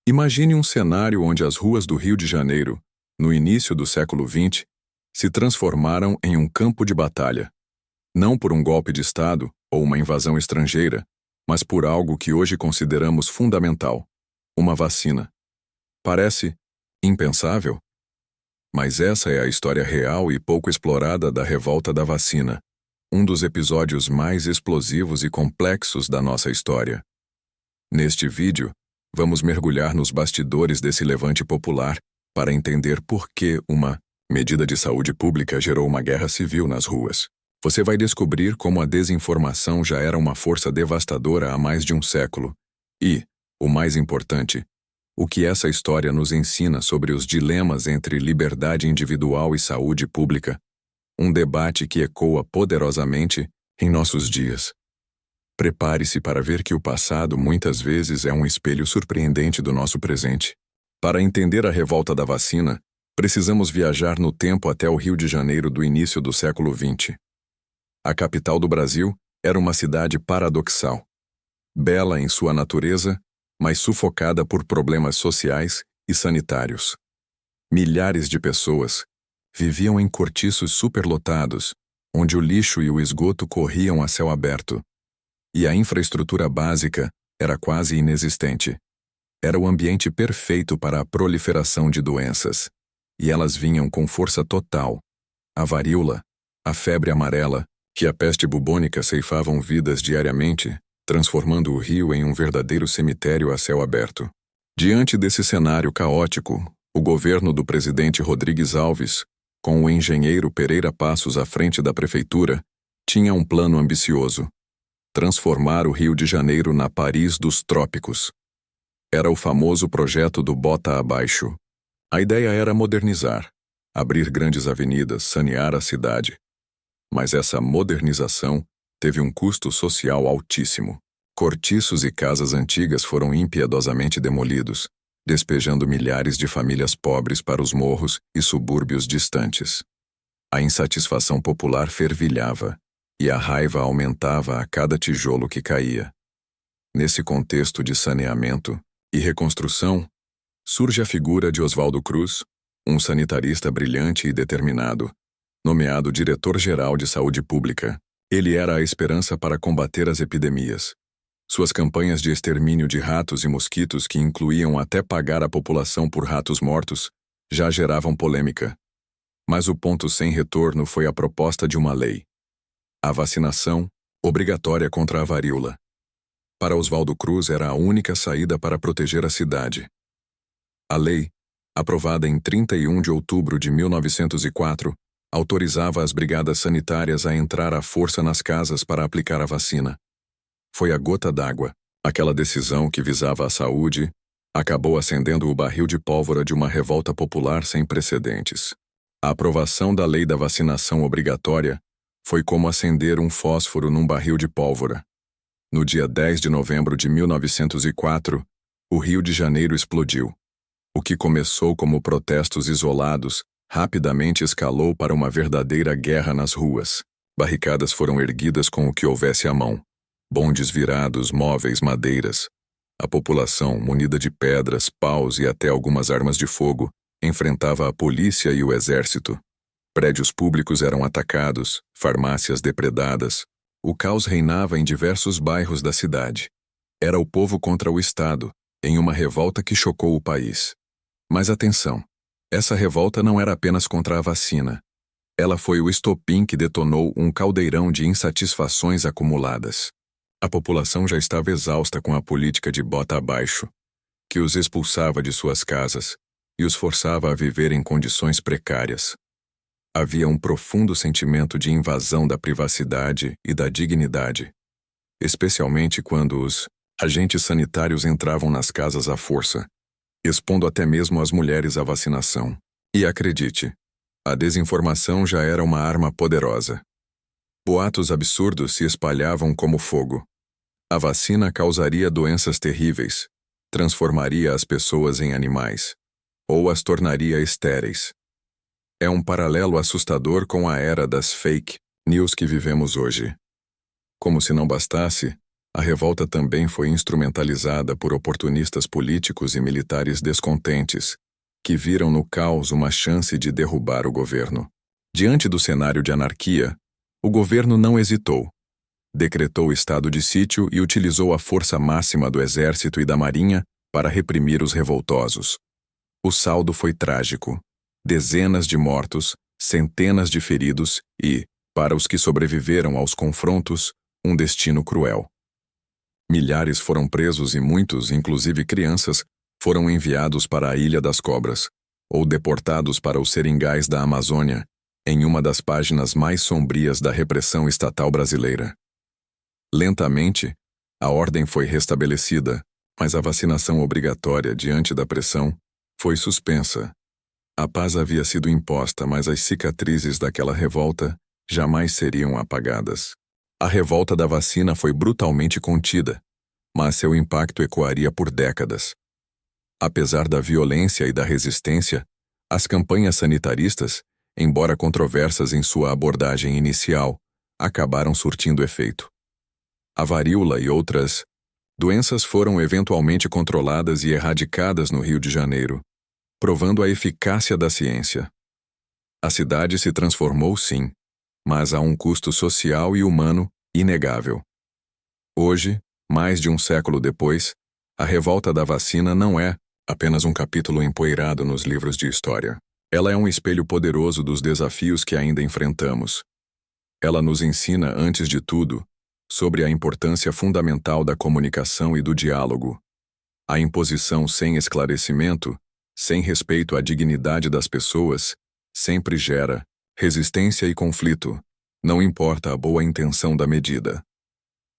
Imagine um cenário onde as ruas do Rio de Janeiro, no início do século XX, se transformaram em um campo de batalha. Não por um golpe de Estado ou uma invasão estrangeira, mas por algo que hoje consideramos fundamental: uma vacina. Parece impensável? Mas essa é a história real e pouco explorada da revolta da vacina, um dos episódios mais explosivos e complexos da nossa história. Neste vídeo, vamos mergulhar nos bastidores desse levante popular para entender por que uma medida de saúde pública gerou uma guerra civil nas ruas. Você vai descobrir como a desinformação já era uma força devastadora há mais de um século e, o mais importante, o que essa história nos ensina sobre os dilemas entre liberdade individual e saúde pública, um debate que ecoa poderosamente em nossos dias. Prepare-se para ver que o passado muitas vezes é um espelho surpreendente do nosso presente. Para entender a revolta da vacina, precisamos viajar no tempo até o Rio de Janeiro do início do século XX. A capital do Brasil era uma cidade paradoxal. Bela em sua natureza, mas sufocada por problemas sociais e sanitários. Milhares de pessoas viviam em cortiços superlotados, onde o lixo e o esgoto corriam a céu aberto. E a infraestrutura básica era quase inexistente. Era o ambiente perfeito para a proliferação de doenças. E elas vinham com força total. A varíola, a febre amarela e a peste bubônica ceifavam vidas diariamente, transformando o Rio em um verdadeiro cemitério a céu aberto. Diante desse cenário caótico, o governo do presidente Rodrigues Alves, com o engenheiro Pereira Passos à frente da prefeitura, tinha um plano ambicioso: transformar o Rio de Janeiro na Paris dos trópicos. Era o famoso projeto do Bota Abaixo. A ideia era modernizar, abrir grandes avenidas, sanear a cidade. Mas essa modernização teve um custo social altíssimo. Cortiços e casas antigas foram impiedosamente demolidos, despejando milhares de famílias pobres para os morros e subúrbios distantes. A insatisfação popular fervilhava, e a raiva aumentava a cada tijolo que caía. Nesse contexto de saneamento e reconstrução, surge a figura de Oswaldo Cruz, um sanitarista brilhante e determinado, nomeado diretor-geral de saúde pública. Ele era a esperança para combater as epidemias. Suas campanhas de extermínio de ratos e mosquitos, que incluíam até pagar a população por ratos mortos, já geravam polêmica. Mas o ponto sem retorno foi a proposta de uma lei: a vacinação, obrigatória contra a varíola. Para Oswaldo Cruz era a única saída para proteger a cidade. A lei, aprovada em 31 de outubro de 1904, autorizava as brigadas sanitárias a entrar à força nas casas para aplicar a vacina. Foi a gota d'água. Aquela decisão que visava a saúde acabou acendendo o barril de pólvora de uma revolta popular sem precedentes. A aprovação da lei da vacinação obrigatória foi como acender um fósforo num barril de pólvora. No dia 10 de novembro de 1904, o Rio de Janeiro explodiu. O que começou como protestos isolados rapidamente escalou para uma verdadeira guerra nas ruas. Barricadas foram erguidas com o que houvesse à mão: bondes virados, móveis, madeiras. A população, munida de pedras, paus e até algumas armas de fogo, enfrentava a polícia e o exército. Prédios públicos eram atacados, farmácias depredadas. O caos reinava em diversos bairros da cidade. Era o povo contra o Estado, em uma revolta que chocou o país. Mas atenção, essa revolta não era apenas contra a vacina. Ela foi o estopim que detonou um caldeirão de insatisfações acumuladas. A população já estava exausta com a política de bota abaixo, que os expulsava de suas casas e os forçava a viver em condições precárias. Havia um profundo sentimento de invasão da privacidade e da dignidade, especialmente quando os agentes sanitários entravam nas casas à força, expondo até mesmo as mulheres à vacinação. E acredite, a desinformação já era uma arma poderosa. Boatos absurdos se espalhavam como fogo. A vacina causaria doenças terríveis, transformaria as pessoas em animais, ou as tornaria estéreis. É um paralelo assustador com a era das fake news que vivemos hoje. Como se não bastasse, A revolta também foi instrumentalizada por oportunistas políticos e militares descontentes, que viram no caos uma chance de derrubar o governo. Diante do cenário de anarquia, o governo não hesitou. Decretou estado de sítio e utilizou a força máxima do exército e da marinha para reprimir os revoltosos. O saldo foi trágico. Dezenas de mortos, centenas de feridos e, para os que sobreviveram aos confrontos, um destino cruel. Milhares foram presos e muitos, inclusive crianças, foram enviados para a Ilha das Cobras, ou deportados para os seringais da Amazônia, em uma das páginas mais sombrias da repressão estatal brasileira. Lentamente, a ordem foi restabelecida, mas a vacinação obrigatória diante da pressão foi suspensa. A paz havia sido imposta, mas as cicatrizes daquela revolta jamais seriam apagadas. A revolta da vacina foi brutalmente contida, mas seu impacto ecoaria por décadas. Apesar da violência e da resistência, as campanhas sanitaristas, embora controversas em sua abordagem inicial, acabaram surtindo efeito. A varíola e outras doenças foram eventualmente controladas e erradicadas no Rio de Janeiro, provando a eficácia da ciência. A cidade se transformou, sim, mas a um custo social e humano inegável. Hoje, mais de um século depois, a revolta da vacina não é apenas um capítulo empoeirado nos livros de história. Ela é um espelho poderoso dos desafios que ainda enfrentamos. Ela nos ensina, antes de tudo, sobre a importância fundamental da comunicação e do diálogo. A imposição sem esclarecimento, sem respeito à dignidade das pessoas, sempre gera resistência e conflito, não importa a boa intenção da medida.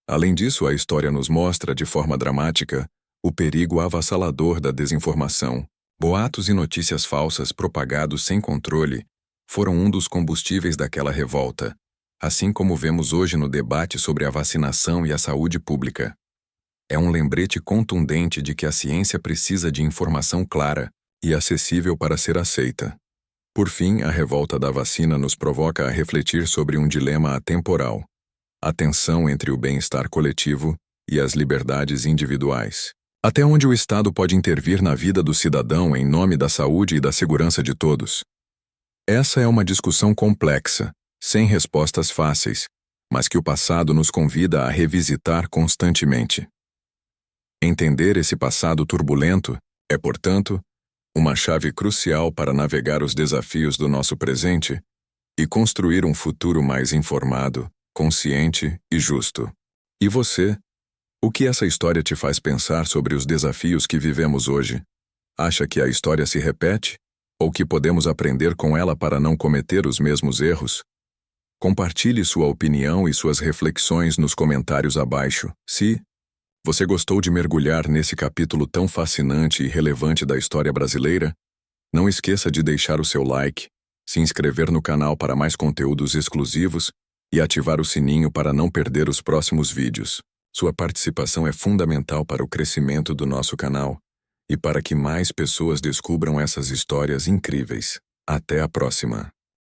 Além disso, a história nos mostra, de forma dramática, o perigo avassalador da desinformação. Boatos e notícias falsas propagados sem controle foram um dos combustíveis daquela revolta, assim como vemos hoje no debate sobre a vacinação e a saúde pública. É um lembrete contundente de que a ciência precisa de informação clara e acessível para ser aceita. Por fim, a revolta da vacina nos provoca a refletir sobre um dilema atemporal: a tensão entre o bem-estar coletivo e as liberdades individuais. Até onde o Estado pode intervir na vida do cidadão em nome da saúde e da segurança de todos? Essa é uma discussão complexa, sem respostas fáceis, mas que o passado nos convida a revisitar constantemente. Entender esse passado turbulento é, portanto, uma chave crucial para navegar os desafios do nosso presente e construir um futuro mais informado, consciente e justo. E você? O que essa história te faz pensar sobre os desafios que vivemos hoje? Acha que a história se repete? Ou que podemos aprender com ela para não cometer os mesmos erros? Compartilhe sua opinião e suas reflexões nos comentários abaixo. Se você gostou de mergulhar nesse capítulo tão fascinante e relevante da história brasileira, não esqueça de deixar o seu like, se inscrever no canal para mais conteúdos exclusivos e ativar o sininho para não perder os próximos vídeos. Sua participação é fundamental para o crescimento do nosso canal e para que mais pessoas descubram essas histórias incríveis. Até a próxima!